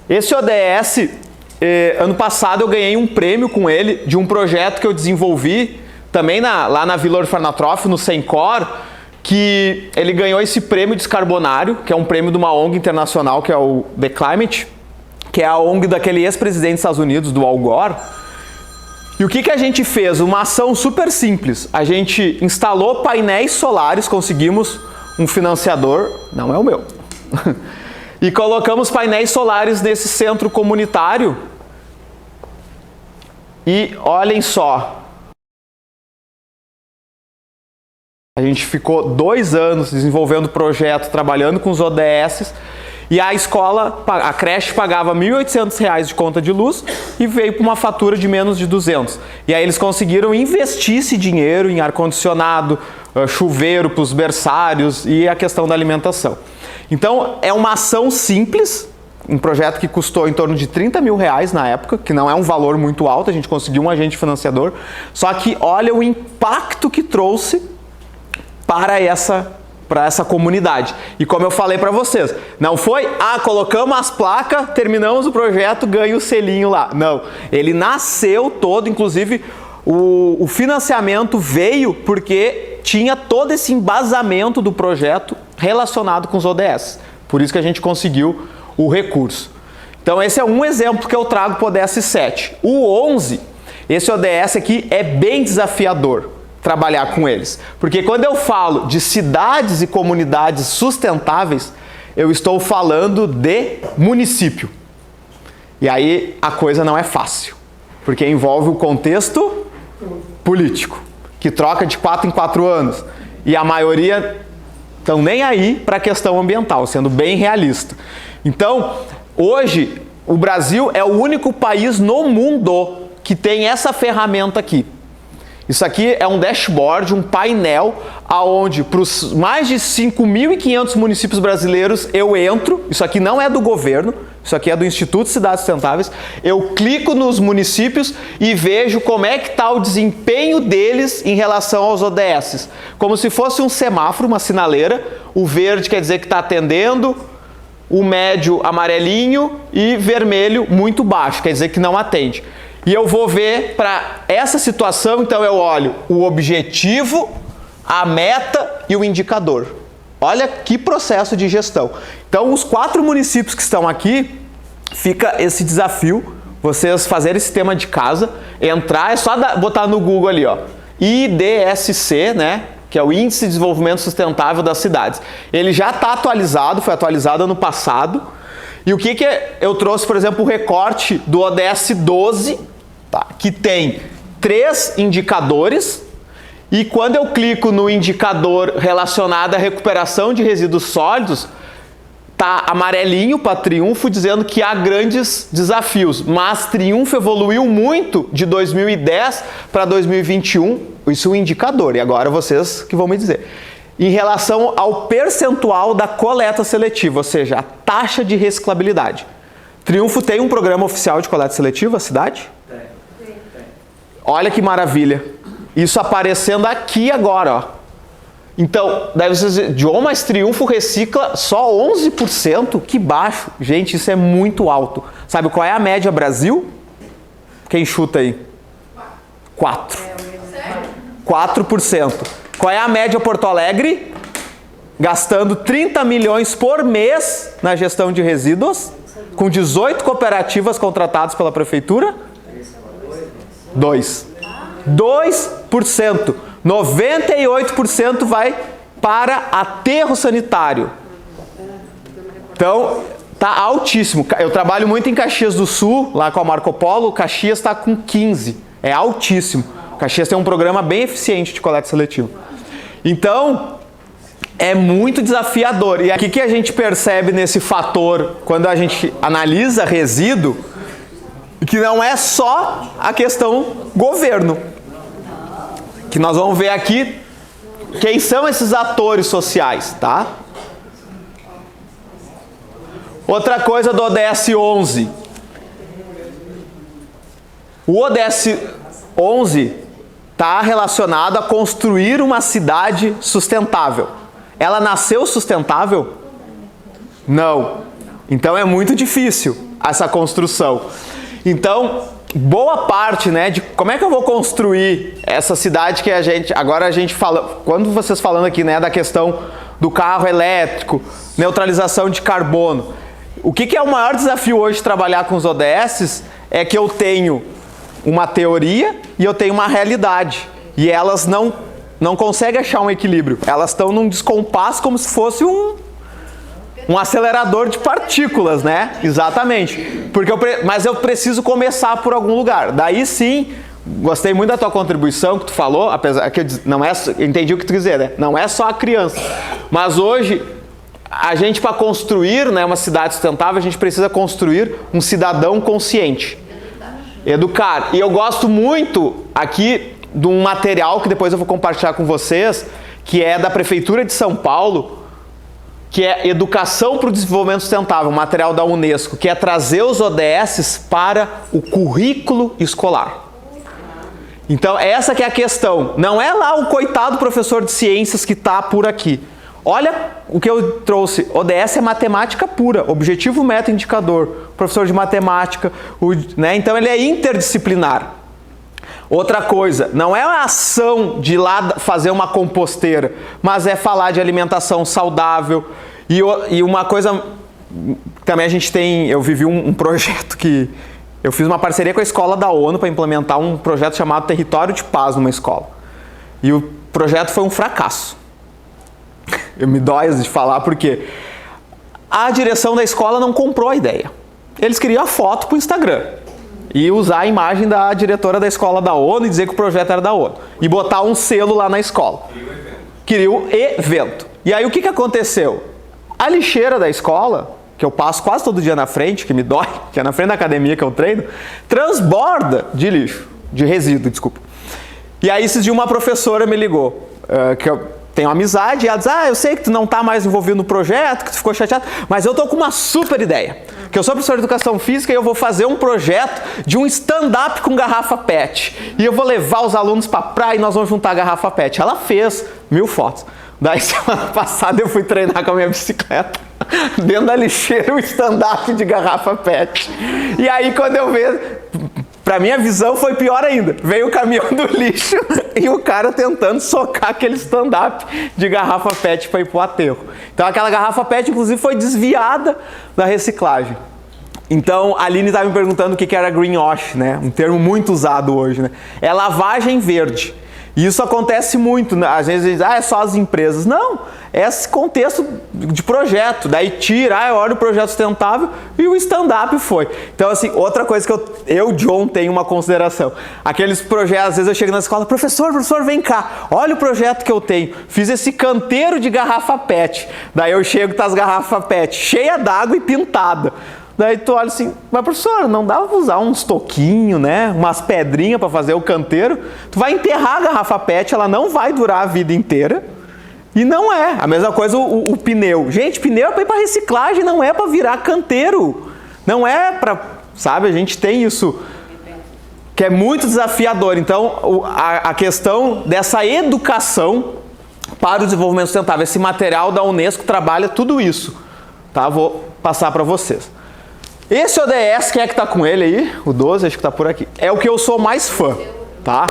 Esse ODS, ano passado eu ganhei um prêmio com ele de um projeto que eu desenvolvi também lá na Vila Orfanatrof, no Sencor, que ele ganhou esse prêmio descarbonário, que é um prêmio de uma ONG internacional, que é o The Climate, que é a ONG daquele ex-presidente dos Estados Unidos, do Al Gore. E o que a gente fez? Uma ação super simples. A gente instalou painéis solares, conseguimos um financiador, não é o meu, e colocamos painéis solares nesse centro comunitário. E olhem só, a gente ficou 2 anos desenvolvendo o projeto, trabalhando com os ODS, e a escola, a creche pagava R$ 1.800 de conta de luz e veio para uma fatura de menos de 200. E aí eles conseguiram investir esse dinheiro em ar-condicionado, chuveiro para os berçários e a questão da alimentação. Então é uma ação simples, um projeto que custou em torno de R$30 mil na época, que não é um valor muito alto, a gente conseguiu um agente financiador, só que olha o impacto que trouxe para essa comunidade. E como eu falei para vocês, não foi, colocamos as placas, terminamos o projeto, ganha o selinho lá. Não, ele nasceu todo, inclusive o financiamento veio porque tinha todo esse embasamento do projeto relacionado com os ODS. Por isso que a gente conseguiu o recurso. Então esse é um exemplo que eu trago para o ODS 7. O 11, esse ODS aqui é bem desafiador trabalhar com eles. Porque quando eu falo de cidades e comunidades sustentáveis, eu estou falando de município. E aí a coisa não é fácil, porque envolve o contexto político, que troca de 4 em 4 anos. E a maioria estão nem aí para a questão ambiental, sendo bem realista. Então, hoje, o Brasil é o único país no mundo que tem essa ferramenta aqui. Isso aqui é um dashboard, um painel, aonde para os mais de 5.500 municípios brasileiros eu entro, isso aqui não é do governo, isso aqui é do Instituto Cidades Sustentáveis, eu clico nos municípios e vejo como é que está o desempenho deles em relação aos ODS. Como se fosse um semáforo, uma sinaleira, o verde quer dizer que está atendendo, o médio amarelinho e vermelho muito baixo, quer dizer que não atende. E eu vou ver para essa situação, então eu olho o objetivo, a meta e o indicador. Olha que processo de gestão. Então, os 4 municípios que estão aqui, fica esse desafio vocês fazerem esse tema de casa, entrar, é só botar no Google ali, ó, IDSC, né, que é o Índice de Desenvolvimento Sustentável das Cidades. Ele já está atualizado, foi atualizado ano passado. E o que eu trouxe, por exemplo, o recorte do ODS 12, tá, que tem 3 indicadores. E quando eu clico no indicador relacionado à recuperação de resíduos sólidos, tá amarelinho para Triunfo, dizendo que há grandes desafios. Mas Triunfo evoluiu muito de 2010 para 2021. Isso é um indicador. E agora vocês que vão me dizer. Em relação ao percentual da coleta seletiva, ou seja, a taxa de reciclabilidade. Triunfo tem um programa oficial de coleta seletiva, a cidade? Tem. Olha que maravilha. Isso aparecendo aqui agora, ó. Então, deve ser John, mas Triunfo recicla só 11%? Que baixo. Gente, isso é muito alto. Sabe qual é a média Brasil? Quem chuta aí? 4%. 4%. Qual é a média Porto Alegre? Gastando 30 milhões por mês na gestão de resíduos, com 18 cooperativas contratadas pela prefeitura? 2%. 98% vai para aterro sanitário. Então, tá altíssimo. Eu trabalho muito em Caxias do Sul, lá com a Marco Polo. Caxias está com 15%. É altíssimo. Caxias tem um programa bem eficiente de coleta seletiva. Então, é muito desafiador. E aqui que a gente percebe nesse fator, quando a gente analisa resíduo, que não é só a questão governo. Que nós vamos ver aqui quem são esses atores sociais, tá? Outra coisa do ODS 11. O ODS 11 está relacionado a construir uma cidade sustentável. Ela nasceu sustentável? Não. Então é muito difícil essa construção. Então, boa parte, né, de como é que eu vou construir essa cidade que agora a gente fala, quando vocês falando aqui, né, da questão do carro elétrico, neutralização de carbono. O que é o maior desafio hoje de trabalhar com os ODS é que eu tenho uma teoria e eu tenho uma realidade. E elas não conseguem achar um equilíbrio. Elas estão num descompasso como se fosse um acelerador de partículas, né? Exatamente. Mas eu preciso começar por algum lugar. Daí sim, gostei muito da tua contribuição que tu falou, apesar que entendi o que tu quiser, né? Não é só a criança. Mas hoje, a gente para construir, né, uma cidade sustentável, a gente precisa construir um cidadão consciente. Educar. E eu gosto muito aqui de um material que depois eu vou compartilhar com vocês, que é da Prefeitura de São Paulo, que é Educação para o Desenvolvimento Sustentável, um material da Unesco, que é trazer os ODS para o currículo escolar. Então, essa que é a questão. Não é lá o coitado professor de ciências que está por aqui. Olha o que eu trouxe. ODS é matemática pura, objetivo, meta, indicador. Professor de matemática, né? Então ele é interdisciplinar. Outra coisa, não é a ação de ir lá fazer uma composteira, mas é falar de alimentação saudável. E uma coisa, também a gente tem, eu vivi um projeto que eu fiz uma parceria com a escola da ONU para implementar um projeto chamado Território de Paz numa escola. E o projeto foi um fracasso. Eu me dói de falar porque a direção da escola não comprou a ideia. Eles queriam a foto para o Instagram e usar a imagem da diretora da escola da ONU e dizer que o projeto era da ONU. E botar um selo lá na escola. Queria o evento. E aí o que aconteceu? A lixeira da escola, que eu passo quase todo dia na frente, que me dói, que é na frente da academia que eu treino, transborda de lixo, de resíduo, desculpa. E aí esses dias uma professora me ligou, que eu tenho amizade, e ela diz, eu sei que tu não está mais envolvido no projeto, que tu ficou chateado, mas eu estou com uma super ideia. Que eu sou professor de educação física e eu vou fazer um projeto de um stand-up com garrafa PET. E eu vou levar os alunos para a praia e nós vamos juntar a garrafa PET. Ela fez 1000 fotos. Daí semana passada eu fui treinar com a minha bicicleta. Dentro da lixeira um stand-up de garrafa PET. E aí quando eu vejo... Para minha visão foi pior ainda. Veio o caminhão do lixo e o cara tentando socar aquele stand-up de garrafa PET para ir para o aterro. Então aquela garrafa PET inclusive foi desviada da reciclagem. Então, a Aline estava me perguntando o que era greenwash, né? Um termo muito usado hoje, né? É lavagem verde. E isso acontece muito, né? Às vezes diz, é só as empresas. Não, é esse contexto de projeto. Daí tira, olha o projeto sustentável e o stand-up foi. Então, assim, outra coisa que eu, John, tenho uma consideração. Aqueles projetos, às vezes eu chego na escola, professor, vem cá, olha o projeto que eu tenho. Fiz esse canteiro de garrafa PET. Daí eu chego com as garrafas PET cheia d'água e pintada. Daí tu olha assim, mas professor, não dá pra usar uns toquinhos, né? Umas pedrinhas para fazer o canteiro. Tu vai enterrar a garrafa PET, ela não vai durar a vida inteira. E não é. A mesma coisa o pneu. Gente, pneu é para ir para reciclagem, não é para virar canteiro. Não é para, sabe, a gente tem isso que é muito desafiador. Então, a questão dessa educação para o desenvolvimento sustentável, esse material da Unesco trabalha tudo isso. Tá? Vou passar para vocês. Esse ODS, quem é que está com ele aí? O 12, acho que está por aqui. É o que eu sou mais fã, tá?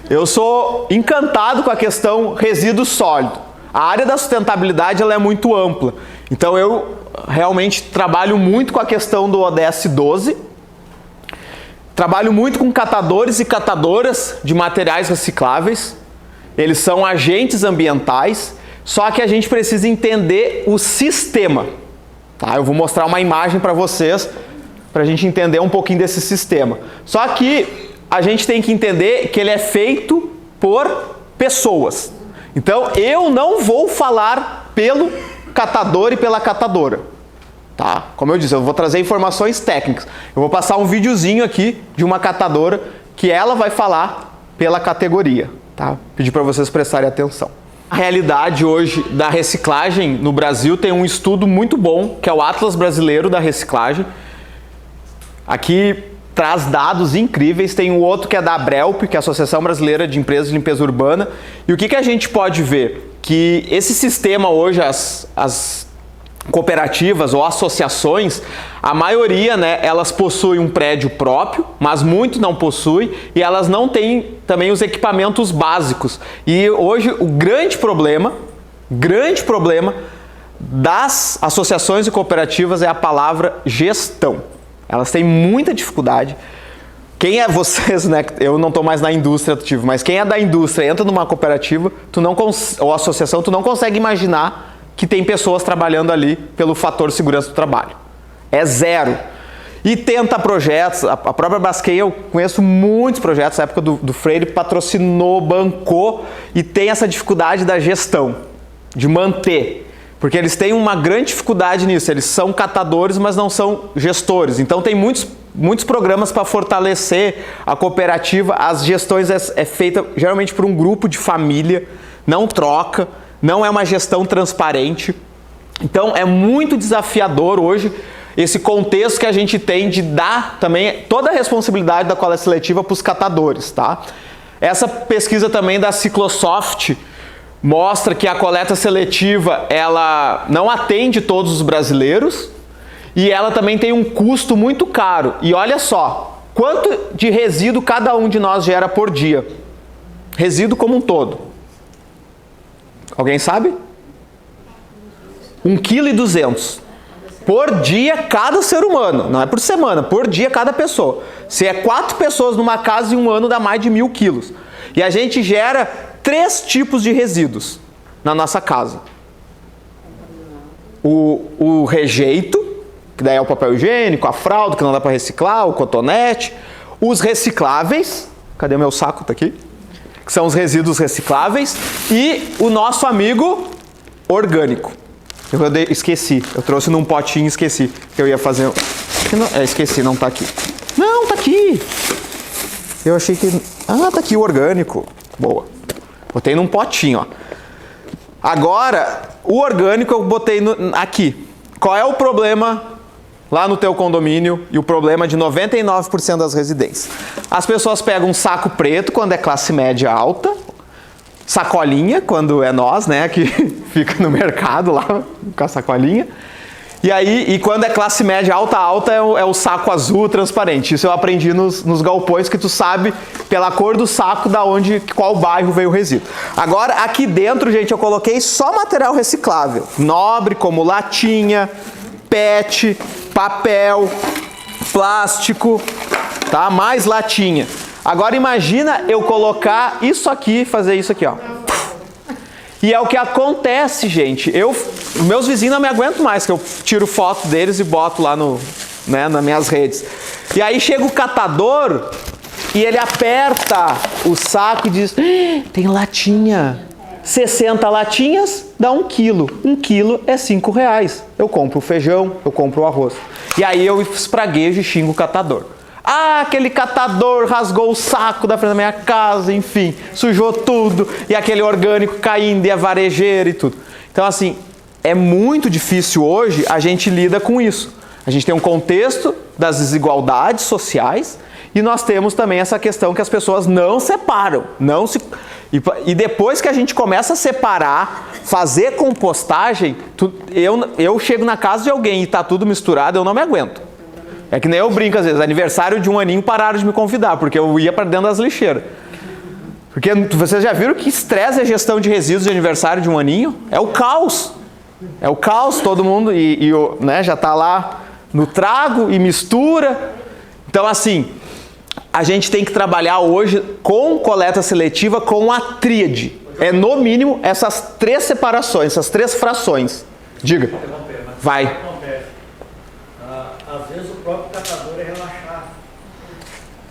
Eu sou encantado com a questão resíduo sólido. A área da sustentabilidade ela é muito ampla. Então eu realmente trabalho muito com a questão do ODS 12. Trabalho muito com catadores e catadoras de materiais recicláveis. Eles são agentes ambientais, só que a gente precisa entender o sistema. Tá? Eu vou mostrar uma imagem para vocês, para a gente entender um pouquinho desse sistema. Só que a gente tem que entender que ele é feito por pessoas. Então, eu não vou falar pelo catador e pela catadora. Tá? Como eu disse, eu vou trazer informações técnicas. Eu vou passar um videozinho aqui de uma catadora que ela vai falar pela categoria. Tá? Pedir para vocês prestarem atenção. A realidade hoje da reciclagem no Brasil tem um estudo muito bom, que é o Atlas Brasileiro da Reciclagem. Aqui traz dados incríveis, tem um outro que é da Abrelp, que é a Associação Brasileira de Empresas de Limpeza Urbana. E o que a gente pode ver? Que esse sistema hoje, as cooperativas ou associações, a maioria, né, elas possuem um prédio próprio, mas muito não possuem, e elas não têm também os equipamentos básicos. E hoje o grande problema das associações e cooperativas é a palavra gestão. Elas têm muita dificuldade. Quem é vocês, né? Eu não estou mais na indústria ativa, mas quem é da indústria entra numa cooperativa, ou associação, tu não consegue imaginar que tem pessoas trabalhando ali pelo fator segurança do trabalho. É zero. E tenta projetos, a própria Braskem, eu conheço muitos projetos, na época do Freire patrocinou, bancou, e tem essa dificuldade da gestão, de manter. Porque eles têm uma grande dificuldade nisso, eles são catadores, mas não são gestores. Então tem muitos programas para fortalecer a cooperativa. As gestões é feita geralmente por um grupo de família, não troca, não é uma gestão transparente. Então é muito desafiador hoje esse contexto que a gente tem de dar também toda a responsabilidade da coleta seletiva para os catadores, tá? Essa pesquisa também da Ciclosoft mostra que a coleta seletiva ela não atende todos os brasileiros e ela também tem um custo muito caro. E olha só, quanto de resíduo cada um de nós gera por dia? Resíduo como um todo. Alguém sabe? 1,2 kg. Por dia cada ser humano, não é por semana, por dia cada pessoa. Se é 4 pessoas numa casa em um ano dá mais de 1.000 quilos. E a gente gera 3 tipos de resíduos na nossa casa. O rejeito, que daí é o papel higiênico, a fralda que não dá para reciclar, o cotonete. Os recicláveis, cadê o meu saco? Tá aqui. Que são os resíduos recicláveis. E o nosso amigo orgânico. Eu esqueci, eu trouxe num potinho e esqueci que eu ia fazer. Esqueci, não tá aqui. Não, tá aqui. Eu achei que. Ah, tá aqui o orgânico. Boa. Botei num potinho, ó. Agora, o orgânico eu botei aqui. Qual é o problema lá no teu condomínio e o problema de 99% das residências? As pessoas pegam um saco preto quando é classe média alta, sacolinha quando é nós, né, que fica no mercado lá com a sacolinha. E quando é classe média alta é o saco azul transparente. Isso eu aprendi nos galpões, que tu sabe pela cor do saco qual bairro veio o resíduo. Agora, aqui dentro, gente, eu coloquei só material reciclável. Nobre, como latinha, PET, papel, plástico, tá? Mais latinha. Agora imagina eu colocar isso aqui, fazer isso aqui, ó. E é o que acontece, gente. Meus vizinhos não me aguentam mais, que eu tiro foto deles e boto lá nas minhas redes. E aí chega o catador e ele aperta o saco e diz: tem latinha. 60 latinhas dá 1 quilo. 1 quilo é R$5. Eu compro o feijão, eu compro o arroz. E aí eu espraguejo e xingo o catador. Ah, aquele catador rasgou o saco da frente da minha casa, enfim, sujou tudo. E aquele orgânico caindo e a varejeira e tudo. Então, assim, é muito difícil hoje a gente lida com isso. A gente tem um contexto das desigualdades sociais e nós temos também essa questão que as pessoas não separam, E depois que a gente começa a separar, fazer compostagem, eu chego na casa de alguém e está tudo misturado, eu não me aguento. É que nem eu brinco às vezes, aniversário de 1 aninho pararam de me convidar, porque eu ia para dentro das lixeiras. Porque vocês já viram que estresse a gestão de resíduos de aniversário de 1 aninho? É o caos. É o caos, todo mundo já está lá no trago e mistura. Então, assim, a gente tem que trabalhar hoje com coleta seletiva com a tríade. É, no mínimo, essas 3 separações, essas 3 frações. Diga. Vai. Às vezes o próprio catador é relaxado.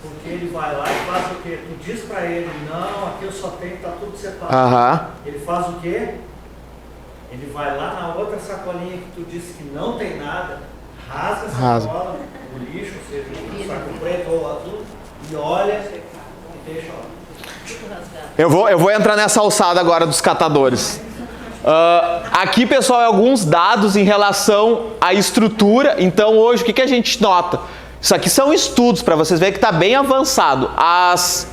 Porque ele vai lá e faz o quê? Tu diz pra ele: não, aqui eu só tenho, tá tudo separado. Ele faz o quê? Ele vai lá na outra sacolinha que tu disse que não tem nada, rasga a sacola, o lixo, ou seja, o saco preto ou azul, e olha e deixa lá. Eu vou entrar nessa alçada agora dos catadores. Aqui, pessoal, alguns dados em relação à estrutura. Então, hoje, o que a gente nota? Isso aqui são estudos, para vocês verem que está bem avançado.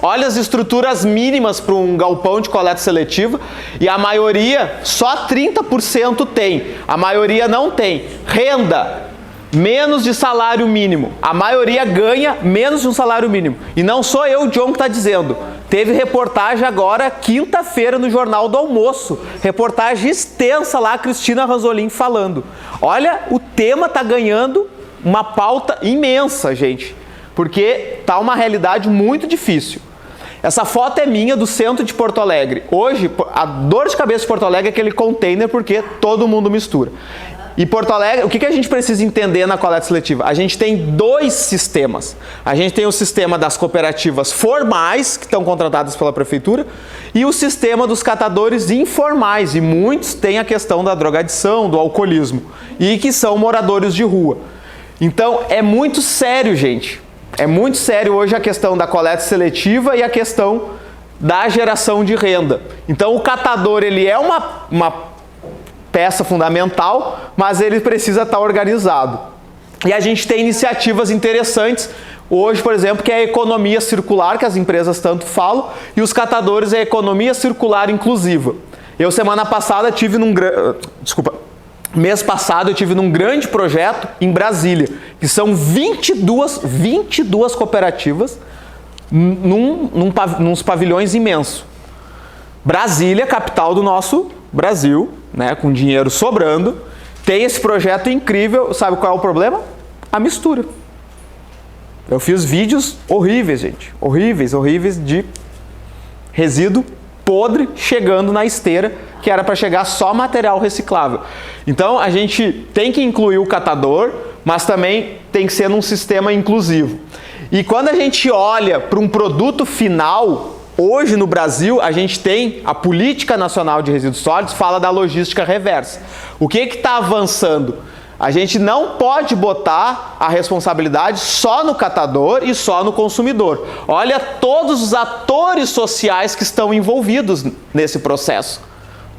Olha as estruturas mínimas para um galpão de coleta seletiva e a maioria, só 30% tem. A maioria não tem. Renda, menos de salário mínimo. A maioria ganha menos de um salário mínimo. E não sou eu, John, que está dizendo. Teve reportagem agora, quinta-feira, no Jornal do Almoço. Reportagem extensa lá, Cristina Ranzolin falando. Olha, o tema está ganhando uma pauta imensa, gente. Porque está uma realidade muito difícil. Essa foto é minha do centro de Porto Alegre. Hoje, a dor de cabeça de Porto Alegre é aquele container, porque todo mundo mistura. E Porto Alegre, o que a gente precisa entender na coleta seletiva? A gente tem 2 sistemas. A gente tem o sistema das cooperativas formais, que estão contratadas pela prefeitura, e o sistema dos catadores informais. E muitos têm a questão da drogadição, do alcoolismo, e que são moradores de rua. Então, é muito sério, gente. É muito sério hoje a questão da coleta seletiva e a questão da geração de renda. Então, o catador, ele é uma peça fundamental, mas ele precisa estar organizado. E a gente tem iniciativas interessantes hoje, por exemplo, que é a economia circular, que as empresas tanto falam, e os catadores é a economia circular inclusiva. Eu, semana passada, mês passado, eu tive num grande projeto em Brasília, que são 22 cooperativas nos pavilhões imensos. Brasília, capital do nosso Brasil, né, com dinheiro sobrando, tem esse projeto incrível. Sabe qual é o problema? A mistura. Eu fiz vídeos horríveis, gente. Horríveis de resíduo podre chegando na esteira, que era para chegar só material reciclável. Então, a gente tem que incluir o catador, mas também tem que ser num sistema inclusivo. E quando a gente olha para um produto final, hoje no Brasil, a gente tem a Política Nacional de Resíduos Sólidos, fala da logística reversa. O que está avançando? A gente não pode botar a responsabilidade só no catador e só no consumidor. Olha todos os atores sociais que estão envolvidos nesse processo.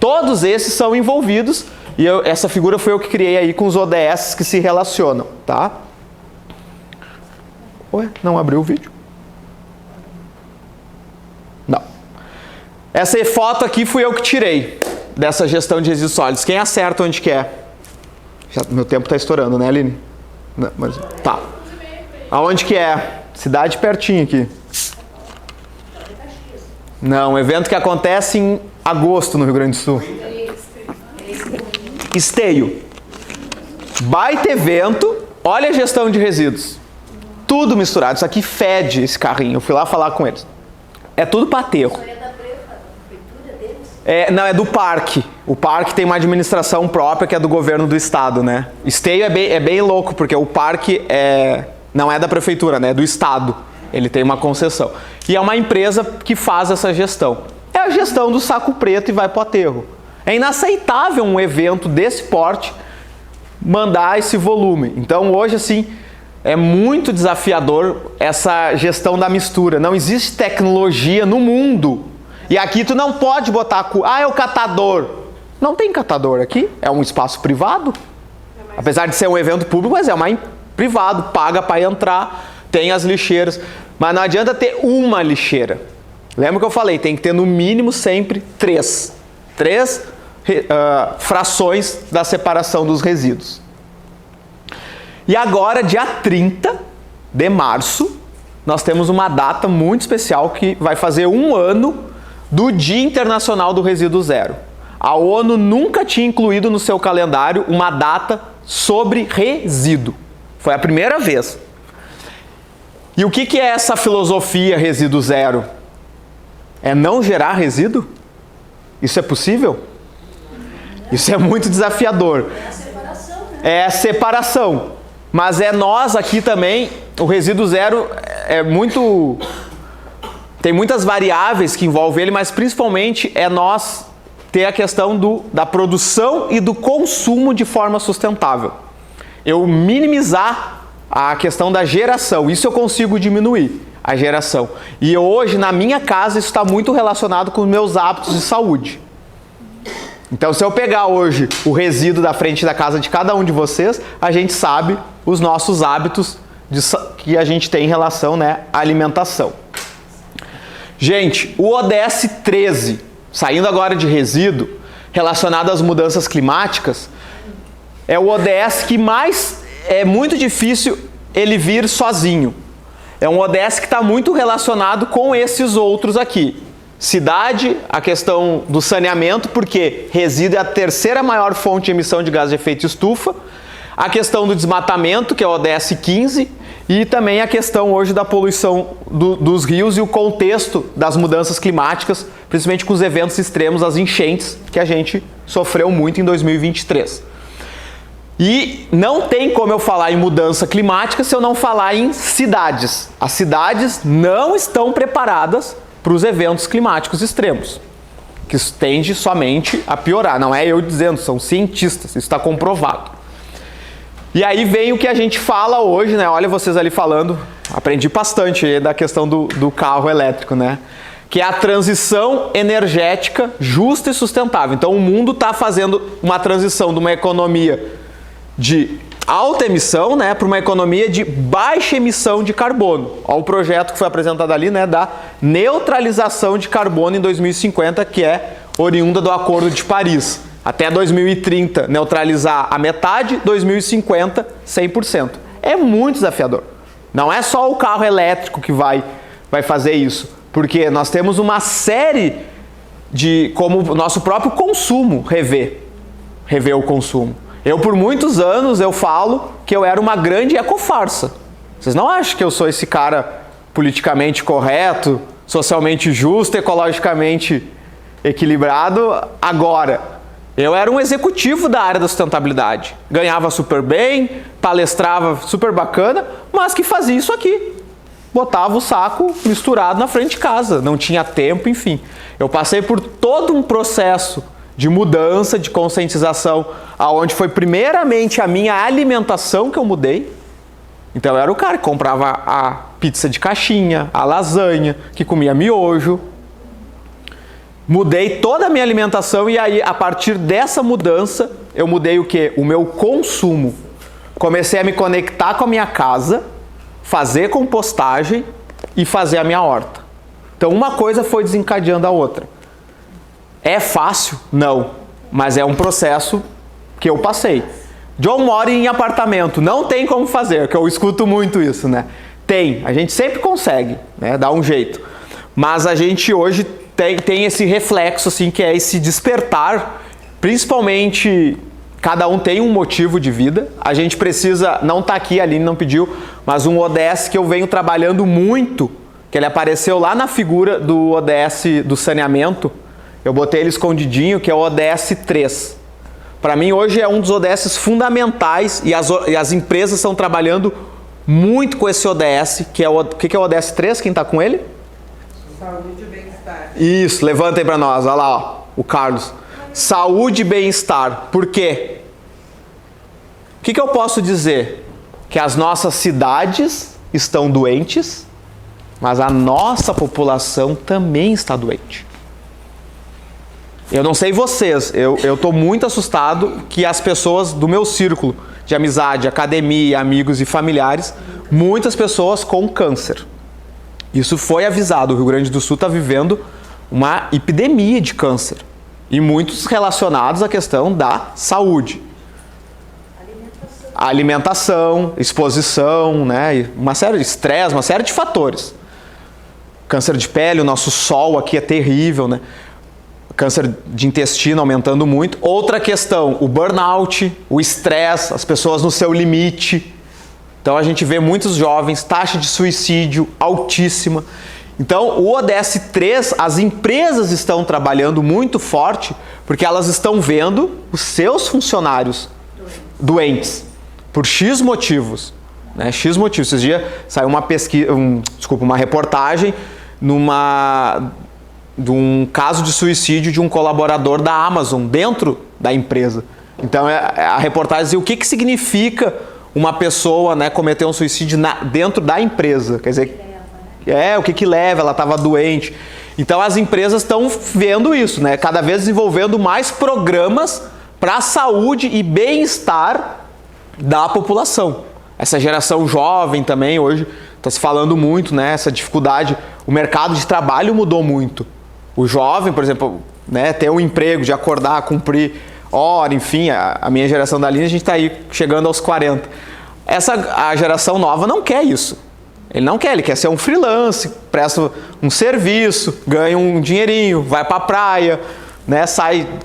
Todos esses são envolvidos e essa figura foi eu que criei aí com os ODS que se relacionam, tá? Ué, não abriu o vídeo? Não. Essa foto aqui fui eu que tirei dessa gestão de resíduos sólidos. Quem acerta onde que é? Meu tempo está estourando, né, Aline? Não, mas, tá. Aonde que é? Cidade pertinho aqui. Não, evento que acontece em agosto no Rio Grande do Sul. Esteio. Baita evento. Olha a gestão de resíduos. tudo misturado. Isso aqui fede esse carrinho. Eu fui lá falar com eles. É tudo para aterro. Isso aí é da prefeitura deles? Não, é do parque. O parque tem uma administração própria que é do governo do estado, né? Esteio é bem louco, porque o parque não é da prefeitura, né? É do estado. Ele tem uma concessão. E é uma empresa que faz essa gestão. É a gestão do saco preto e vai para o aterro. É inaceitável um evento desse porte mandar esse volume. Então hoje, assim, é muito desafiador essa gestão da mistura. Não existe tecnologia no mundo. E aqui tu não pode botar... é o catador. Não tem catador aqui. É um espaço privado. Apesar de ser um evento público, mas é um privado. Paga para entrar. Tem as lixeiras. Mas não adianta ter uma lixeira. Lembra que eu falei? Tem que ter no mínimo sempre 3 frações da separação dos resíduos. E agora, dia 30 de março, nós temos uma data muito especial que vai fazer 1 ano do Dia Internacional do Resíduo Zero. A ONU nunca tinha incluído no seu calendário uma data sobre resíduo. Foi a primeira vez. E o que é essa filosofia resíduo zero? É não gerar resíduo? Isso é possível? Isso é muito desafiador. É a separação, né? É a separação. Mas nós aqui também, o resíduo zero tem muitas variáveis que envolvem ele, mas principalmente nós ter a questão da produção e do consumo de forma sustentável. Eu minimizar a questão da geração, isso eu consigo diminuir, a geração. E hoje, na minha casa, isso está muito relacionado com os meus hábitos de saúde. Então, se eu pegar hoje o resíduo da frente da casa de cada um de vocês, a gente sabe os nossos hábitos que a gente tem em relação, à alimentação. Gente, o ODS 13, saindo agora de resíduo, relacionado às mudanças climáticas, é o ODS que mais é muito difícil ele vir sozinho. É um ODS que está muito relacionado com esses outros aqui. Cidade, a questão do saneamento, porque resíduo é a 3ª maior fonte de emissão de gás de efeito estufa. A questão do desmatamento, que é o ODS 15. E também a questão hoje da poluição dos rios e o contexto das mudanças climáticas, principalmente com os eventos extremos, as enchentes, que a gente sofreu muito em 2023. E não tem como eu falar em mudança climática se eu não falar em cidades. As cidades não estão preparadas para os eventos climáticos extremos, que isso tende somente a piorar. Não é eu dizendo, são cientistas, isso está comprovado. E aí vem o que a gente fala hoje, Olha vocês ali falando, aprendi bastante da questão do carro elétrico, Que é a transição energética justa e sustentável. Então o mundo está fazendo uma transição de uma economia de alta emissão, para uma economia de baixa emissão de carbono. Olha o projeto que foi apresentado ali, da neutralização de carbono em 2050, que é oriunda do Acordo de Paris. Até 2030, neutralizar a metade, 2050, 100%. É muito desafiador. Não é só o carro elétrico que vai fazer isso, porque nós temos uma série de, como o nosso próprio consumo, rever o consumo. Eu, por muitos anos, eu falo que eu era uma grande ecofarsa. Vocês não acham que eu sou esse cara politicamente correto, socialmente justo, ecologicamente equilibrado agora? Eu era um executivo da área da sustentabilidade. Ganhava super bem, palestrava super bacana, mas que fazia isso aqui. Botava o saco misturado na frente de casa, não tinha tempo, enfim. Eu passei por todo um processo de mudança, de conscientização, aonde foi primeiramente a minha alimentação que eu mudei. Então eu era o cara que comprava a pizza de caixinha, a lasanha, que comia miojo. Mudei toda a minha alimentação e aí, a partir dessa mudança, eu mudei o quê? O meu consumo. Comecei a me conectar com a minha casa, fazer compostagem e fazer a minha horta. Então uma coisa foi desencadeando a outra. É fácil? Não. Mas é um processo que eu passei. John mora em apartamento, não tem como fazer, que eu escuto muito isso, Tem, a gente sempre consegue, dá um jeito. Mas a gente hoje tem esse reflexo, assim, que é esse despertar, principalmente cada um tem um motivo de vida. A gente precisa, não tá aqui, a Aline não pediu, mas um ODS que eu venho trabalhando muito, que ele apareceu lá na figura do ODS do saneamento. Eu botei ele escondidinho, que é o ODS 3. Para mim, hoje é um dos ODS fundamentais e as empresas estão trabalhando muito com esse ODS, que é o que é o ODS 3? Quem está com ele? Saúde e bem-estar. Isso, levanta aí para nós, olha lá, ó, o Carlos. Saúde e bem-estar. Por quê? O que eu posso dizer? Que as nossas cidades estão doentes, mas a nossa população também está doente. Eu não sei vocês, eu estou muito assustado que as pessoas do meu círculo de amizade, academia, amigos e familiares, muitas pessoas com câncer. Isso foi avisado, o Rio Grande do Sul está vivendo uma epidemia de câncer. E muitos relacionados à questão da saúde. Alimentação, exposição, né? Uma série de estresse, uma série de fatores. Câncer de pele, o nosso sol aqui é terrível, né? Câncer de intestino aumentando muito. Outra questão, o burnout, o estresse, as pessoas no seu limite. Então a gente vê muitos jovens, taxa de suicídio altíssima. Então o ODS 3, as empresas estão trabalhando muito forte porque elas estão vendo os seus funcionários doentes por X motivos. Né? X motivos. Esses dias saiu uma pesquisa, uma reportagem de um caso de suicídio de um colaborador da Amazon dentro da empresa. Então a reportagem dizia o que significa uma pessoa, né, cometer um suicídio dentro da empresa. Quer dizer, o que leva, ela estava doente. Então as empresas estão vendo isso, né, cada vez desenvolvendo mais programas para a saúde e bem-estar da população. Essa geração jovem também, hoje está se falando muito, né, essa dificuldade. O mercado de trabalho mudou muito. O jovem, por exemplo, né, ter um emprego, de acordar, cumprir hora, enfim, a minha geração da linha, a gente está aí chegando aos 40. A geração nova não quer isso. Ele não quer, ele quer ser um freelance, presta um serviço, ganha um dinheirinho, vai para a praia, né,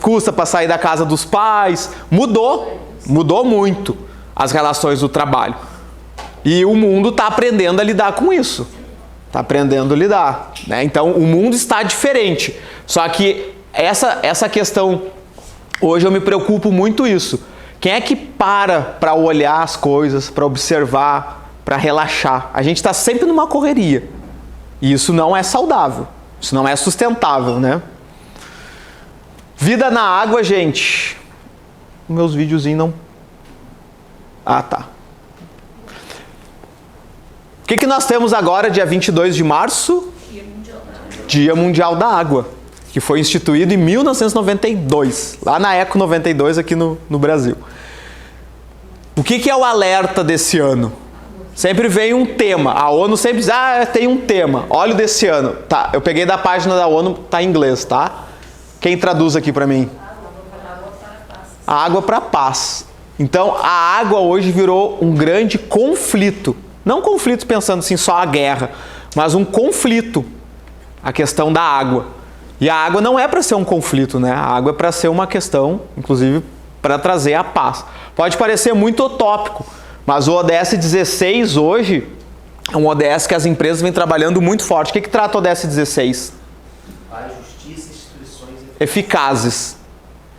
custa para sair da casa dos pais. Mudou muito as relações do trabalho. E o mundo está aprendendo a lidar com isso. Está aprendendo a lidar, né? Então o mundo está diferente. Só que essa questão, hoje eu me preocupo muito isso. Quem é que para olhar as coisas, para observar, para relaxar? A gente está sempre numa correria. E isso não é saudável. Isso não é sustentável, né? Vida na água, gente. Meus videozinhos não... Ah, tá. O que nós temos agora, dia 22 de março? Dia Mundial da Água, que foi instituído em 1992, lá na Eco 92 aqui no Brasil. O que é o alerta desse ano? Sempre vem um tema, a ONU sempre diz, tem um tema, olha o desse ano. Tá, eu peguei da página da ONU, tá em inglês, tá? Quem traduz aqui para mim? A água para a paz. Então, a água hoje virou um grande conflito. Não conflito pensando assim só a guerra, mas um conflito, a questão da água. E a água não é para ser um conflito, né? A água é para ser uma questão, inclusive, para trazer a paz. Pode parecer muito utópico, mas o ODS 16 hoje é um ODS que as empresas vêm trabalhando muito forte. O que trata o ODS 16? Para a justiça e instituições eficazes.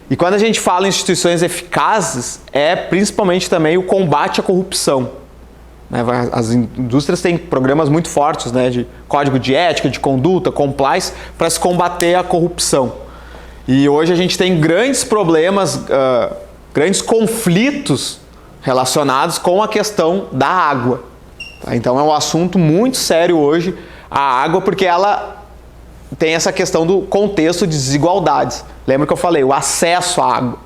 E quando a gente fala em instituições eficazes, é principalmente também o combate à corrupção. As indústrias têm programas muito fortes, né, de código de ética, de conduta, compliance, para se combater a corrupção. E hoje a gente tem grandes problemas, grandes conflitos relacionados com a questão da água. Então é um assunto muito sério hoje, a água, porque ela tem essa questão do contexto de desigualdades. Lembra que eu falei, o acesso à água.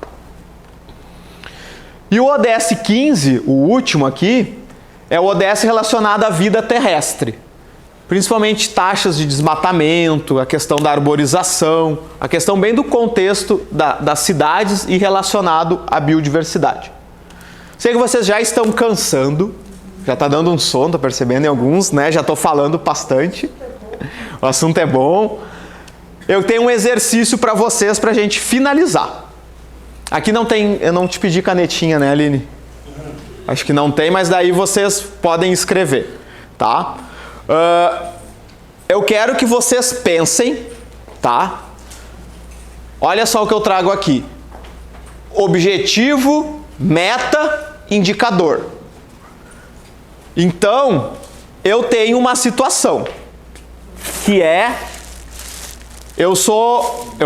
E o ODS 15, o último aqui, é o ODS relacionado à vida terrestre. Principalmente taxas de desmatamento, a questão da arborização, a questão bem do contexto das cidades e relacionado à biodiversidade. Sei que vocês já estão cansando, já está dando um sono, estou percebendo em alguns, né? Já estou falando bastante, o assunto é bom. Eu tenho um exercício para vocês para a gente finalizar. Aqui não tem, eu não te pedi canetinha, né, Aline? Acho que não tem, mas daí vocês podem escrever, tá? Eu quero que vocês pensem, tá? Olha só o que eu trago aqui. Objetivo, meta, indicador. Então, eu tenho uma situação que é... Eu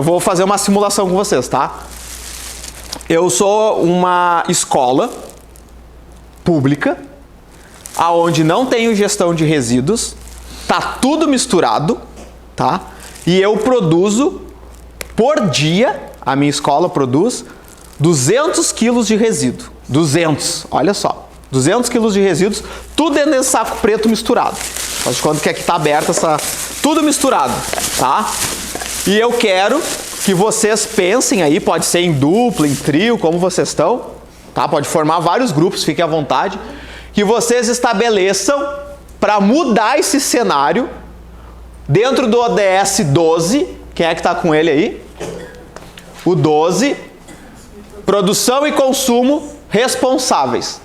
vou fazer uma simulação com vocês, tá? Eu sou uma escola pública, aonde não tenho gestão de resíduos, tá tudo misturado, tá? E eu produzo, por dia, a minha escola produz 200 quilos de resíduo. 200, olha só. 200 quilos de resíduos, tudo dentro desse saco preto misturado. Faz de conta que aqui tá aberta tudo misturado, tá? E eu quero que vocês pensem aí, pode ser em dupla, em trio, como vocês estão, tá? Pode formar vários grupos, fiquem à vontade. Que vocês estabeleçam para mudar esse cenário dentro do ODS 12. Quem é que está com ele aí? O 12. Produção e consumo responsáveis.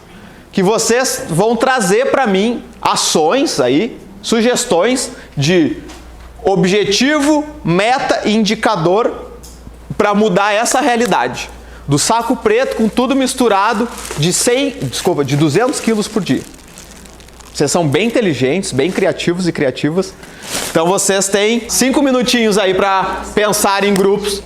Que vocês vão trazer para mim ações aí, sugestões de objetivo, meta e indicador para mudar essa realidade. Do saco preto com tudo misturado de 200 quilos por dia. Vocês são bem inteligentes, bem criativos e criativas. Então vocês têm 5 minutinhos aí para pensar em grupos.